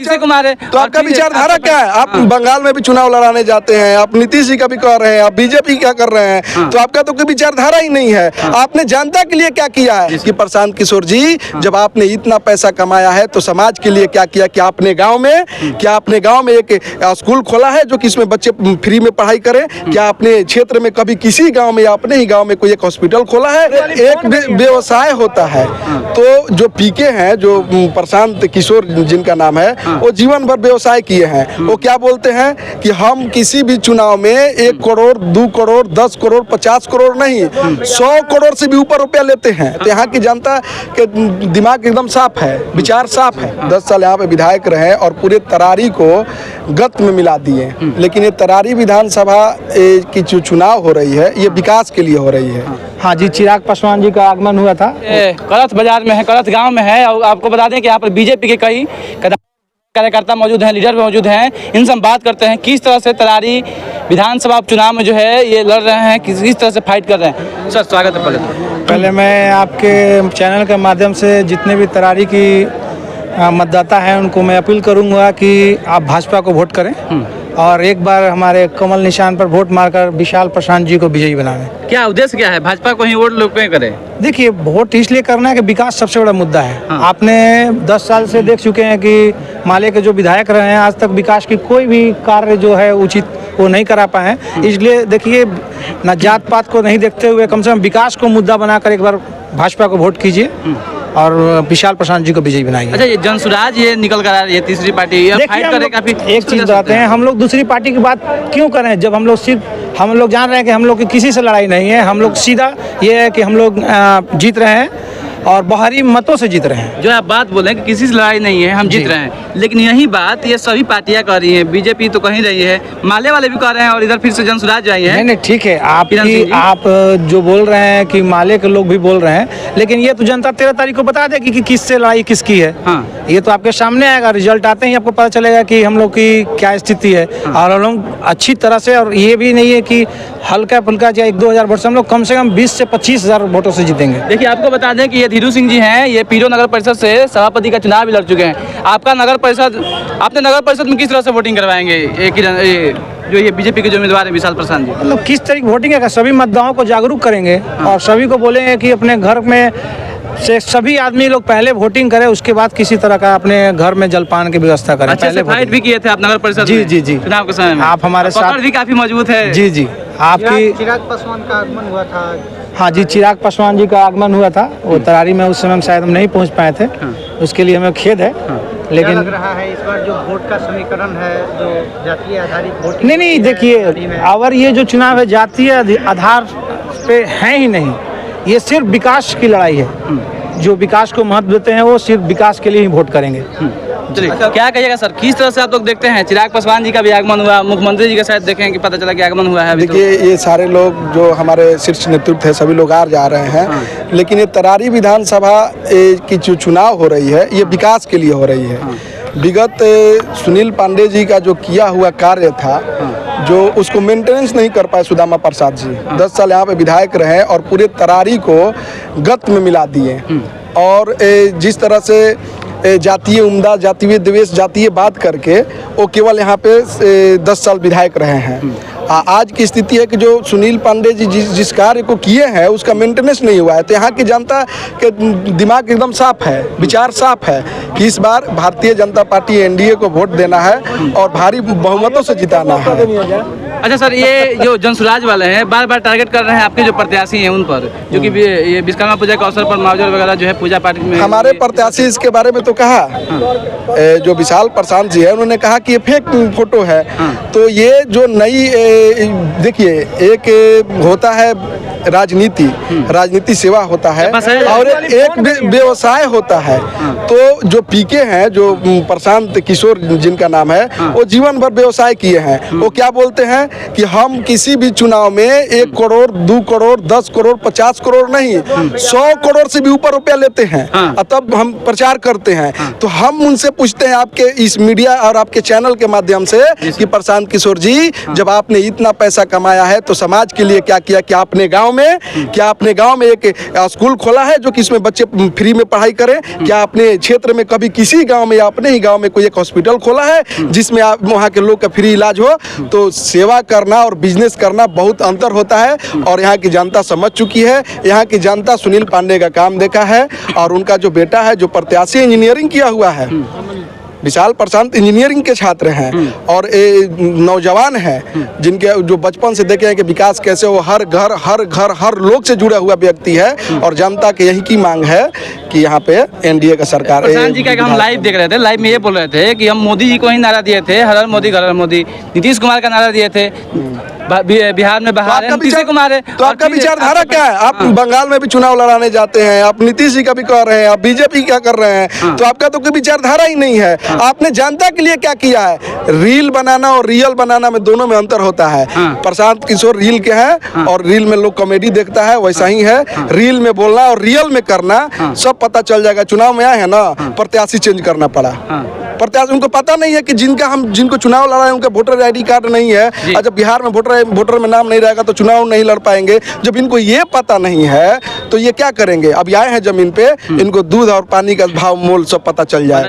कुमार है। तो आपका विचारधारा क्या है? आप बंगाल में भी चुनाव लड़ाने जाते हैं, आप नीतीश जी का भी कह रहे हैं, आप बीजेपी क्या कर रहे हैं, तो आपका तो कोई विचारधारा ही नहीं है। आपने जनता के लिए क्या किया है कि प्रशांत किशोर जी, जब आपने इतना पैसा कमाया है तो समाज के लिए क्या किया? क्या आपने गांव में एक स्कूल खोला है जो कि इसमें बच्चे फ्री में पढ़ाई करें? क्या आपने क्षेत्र में कभी किसी गांव में या अपने ही गांव में कोई एक हॉस्पिटल खोला है? एक व्यवसाय होता है। तो जो पीके हैं, जो प्रशांत किशोर जिनका नाम है, वो जीवन भर व्यवसाय किए हैं। वो क्या बोलते हैं कि हम किसी भी चुनाव में 1 करोड़ 2 करोड़ 10 करोड़ 50 करोड़ नहीं, 100 करोड़ से भी ऊपर रुपया लेते हैं। तो यहाँ की जनता के दिमाग एकदम साफ है, विचार साफ है। 10 साल यहाँ पे विधायक रहे और पूरे तरारी को गत में मिला दिए। लेकिन ये तरारी विधानसभा की जो चुनाव हो रही है, ये विकास के लिए हो रही है। हाँ जी, चिराग पासवान जी का आगमन हुआ था। कलथ बाजार में है, कलथ गांव में है। और आपको बता दें कि यहाँ पर बीजेपी के कई कार्यकर्ता मौजूद हैं, लीडर मौजूद हैं। इनसे हम बात करते हैं किस तरह से तरारी विधानसभा चुनाव में जो है ये लड़ रहे हैं, किस तरह से फाइट कर रहे हैं। सर स्वागत है। पहले मैं आपके चैनल के माध्यम से जितने भी तरारी की मतदाता हैं उनको मैं अपील करूंगा कि आप भाजपा को वोट करें और एक बार हमारे कमल निशान पर वोट मारकर विशाल प्रशांत जी को विजयी बनाएं। क्या उद्देश्य क्या है? भाजपा को ही वोट लोग पे करें? देखिए, वोट इसलिए करना है कि विकास सबसे बड़ा मुद्दा है। आपने 10 साल से देख चुके हैं कि माले के जो विधायक रहे हैं, आज तक विकास की कोई भी कार्य जो है उचित वो नहीं करा पाए हैं। इसलिए देखिए, न जात पात को नहीं देखते हुए कम से कम विकास को मुद्दा बनाकर एक बार भाजपा को वोट कीजिए और विशाल प्रशांत जी को विजयी बनाइए। अच्छा, ये जनसुराज ये निकल कर आ रही है, तीसरी पार्टी फाइट करे काफी। एक चीज बताते हैं, हम लोग दूसरी पार्टी की बात क्यों करें जब हम लोग जान रहे हैं कि हम लोग की किसी से लड़ाई नहीं है। हम लोग सीधा ये है कि हम लोग जीत रहे हैं और बाहरी मतों से जीत रहे हैं। जो आप बात बोले कि किसी से लड़ाई नहीं है, हम जीत रहे हैं, लेकिन यही बात ये सभी पार्टियां कर रही हैं। बीजेपी तो कहीं रही है, माले वाले भी कर रहे हैं और इधर फिर से जनसुराज आई है। नहीं, ठीक है, आप जो बोल रहे हैं कि माले के लोग भी बोल रहे हैं, लेकिन ये तो जनता 13 तारीख को बता देगी कि किससे लड़ाई किसकी है। हाँ। ये तो आपके सामने आएगा, रिजल्ट आते ही आपको पता चलेगा कि हम लोग की क्या स्थिति है। और हम लोग अच्छी तरह से, और ये भी नहीं है कि हल्का फुल्का चाहे 1-2 हज़ार वोट से, हम लोग कम से कम 20 से 25 हज़ार वोटों से जीतेंगे। देखिए, आपको बता दें कि ये धीरू सिंह जी हैं, ये पीरो नगर परिषद से सभापति का चुनाव भी लड़ चुके हैं। आपने नगर परिषद में किस तरह से वोटिंग करवाएंगे? जो ये बीजेपी के जो उम्मीदवार है विशाल प्रशांत जी, मतलब किस तरीके वोटिंग है? सभी मतदाताओं को जागरूक करेंगे और सभी को बोलेंगे कि अपने घर में से सभी आदमी लोग पहले वोटिंग करें, उसके बाद किसी तरह का अपने घर में जलपान की व्यवस्था करें। पहले फाइट भी किए थे आप नगर परिषद में? जी चुनाव के समय में आप हमारे साथ भी काफी मजबूत है। जी आपकी चिराग पासवान का आगमन हुआ था। हाँ जी, चिराग पासवान जी का आगमन हुआ था। वो तरारी में उस समय शायद हम नहीं पहुंच पाए थे। उसके लिए हमें खेद है। लेकिन लग रहा है इस बार जो वोट का समीकरण है, जो जातीय आधारित वोटिंग नहीं, देखिए, अगर ये जो चुनाव है जातीय आधार पे है ही नहीं, ये सिर्फ विकास की लड़ाई है। जो विकास को महत्व देते हैं वो सिर्फ विकास के लिए ही वोट करेंगे। चलिए, क्या कहिएगा सर, किस तरह से आप लोग देखते हैं? चिराग पासवान जी का भी आगमन हुआ, मुख्यमंत्री जी का शायद देखें कि पता चला कि आगमन हुआ है। देखिए, ये सारे लोग जो हमारे शीर्ष नेतृत्व है, सभी लोग आ जा रहे हैं। लेकिन ये तरारी विधानसभा की जो चुनाव हो रही है, ये विकास के लिए हो रही है। विगत सुनील पांडे जी का जो किया हुआ कार्य था, जो उसको मेंटेनेंस नहीं कर पाए सुदामा प्रसाद जी। 10 साल यहाँ पे विधायक रहे और पूरे तरारी को गत में मिला दिए। और जिस तरह से जातीय उम्दा, जातीय द्वेष, जातीय बात करके वो केवल यहाँ पे 10 साल विधायक रहे हैं। आज की स्थिति है कि जो सुनील पांडे जी जिस कार्य को किए हैं उसका मेंटेनेंस नहीं हुआ है। तो यहाँ की जनता के दिमाग एकदम साफ है, विचार साफ है कि इस बार भारतीय जनता पार्टी एनडीए को वोट देना है और भारी बहुमतों से जिताना है। अच्छा सर, ये जो जनसुराज वाले हैं बार बार टारगेट कर रहे हैं आपके जो प्रत्याशी हैं उन पर, जो कि ये विश्वकर्मा पूजा के अवसर पर मुआवजा वगैरह जो है पूजा पाठ में। हमारे प्रत्याशी इसके बारे में तो कहा, जो विशाल प्रशांत जी है उन्होंने कहा कि ये फेक फोटो है। तो ये जो नई, देखिए, एक होता है राजनीति सेवा होता है और एक व्यवसाय होता है। तो जो पीके हैं, जो प्रशांत किशोर जिनका नाम है, वो जीवन भर व्यवसाय किए हैं। वो क्या बोलते हैं कि हम किसी भी चुनाव में 1 करोड़ 2 करोड़ 10 करोड़ 50 करोड़ नहीं 100 करोड़ से भी ऊपर रुपया लेते हैं और तब हम प्रचार करते हैं। तो हम उनसे पूछते हैं आपके इस मीडिया और आपके चैनल के माध्यम से कि प्रशांत किशोर जी, जब आपने इतना पैसा कमाया है तो समाज के लिए क्या किया? क्या आपने गांव में एक स्कूल खोला है जो कि इसमें बच्चे फ्री में पढ़ाई करें? क्या आपने क्षेत्र में कभी किसी गांव में या अपने ही गांव में कोई एक हॉस्पिटल खोला है जिसमें आप वहाँ के लोग का फ्री इलाज हो? तो सेवा करना और बिजनेस करना बहुत अंतर होता है और यहाँ की जनता समझ चुकी है। यहाँ की जनता सुनील पांडे का काम देखा है और उनका जो बेटा है जो प्रत्याशी इंजीनियरिंग किया हुआ है, विशाल प्रशांत इंजीनियरिंग के छात्र हैं और नौजवान हैं जिनके जो बचपन से देखे हैं कि विकास कैसे हो, हर घर हर लोग से जुड़ा हुआ व्यक्ति है और जनता के यही की मांग है कि यहाँ पे एनडीए का सरकार। प्रशांत जी का हम लाइव देख रहे थे, लाइव में ये बोल रहे थे कि हम मोदी जी को ही नारा दिए थे, हर हर मोदी घर हर मोदी। नीतीश कुमार का नारा दिए थे, बिहार में बहार है, नीतीश कुमार है। तो आपका विचारधारा क्या है? आप बंगाल में भी चुनाव लड़ाने जाते हैं, आप नीतीश जी का भी कर रहे हैं, आप बीजेपी क्या कर रहे हैं, तो आपका तो कोई विचारधारा ही नहीं है। आपने जनता के लिए क्या किया है? रील बनाना और रियल बनाना में दोनों में अंतर होता है। प्रशांत किशोर रील के हैं और रील में लोग कॉमेडी देखता है, वैसा ही है। रील में बोलना और रियल में करना सब पता चल जाएगा। चुनाव में आए हैं ना, प्रत्याशी चेंज करना पड़ा। प्रत्याशी उनको पता नहीं है कि जिनको चुनाव लड़ा है उनका वोटर आईडी कार्ड नहीं है और जब बिहार में वोटर में नाम नहीं रहेगा तो चुनाव नहीं लड़ पाएंगे। जब इनको ये पता नहीं है तो ये क्या करेंगे? अब आए हैं जमीन पे, इनको दूध और पानी का भाव मोल सब पता चल जाए।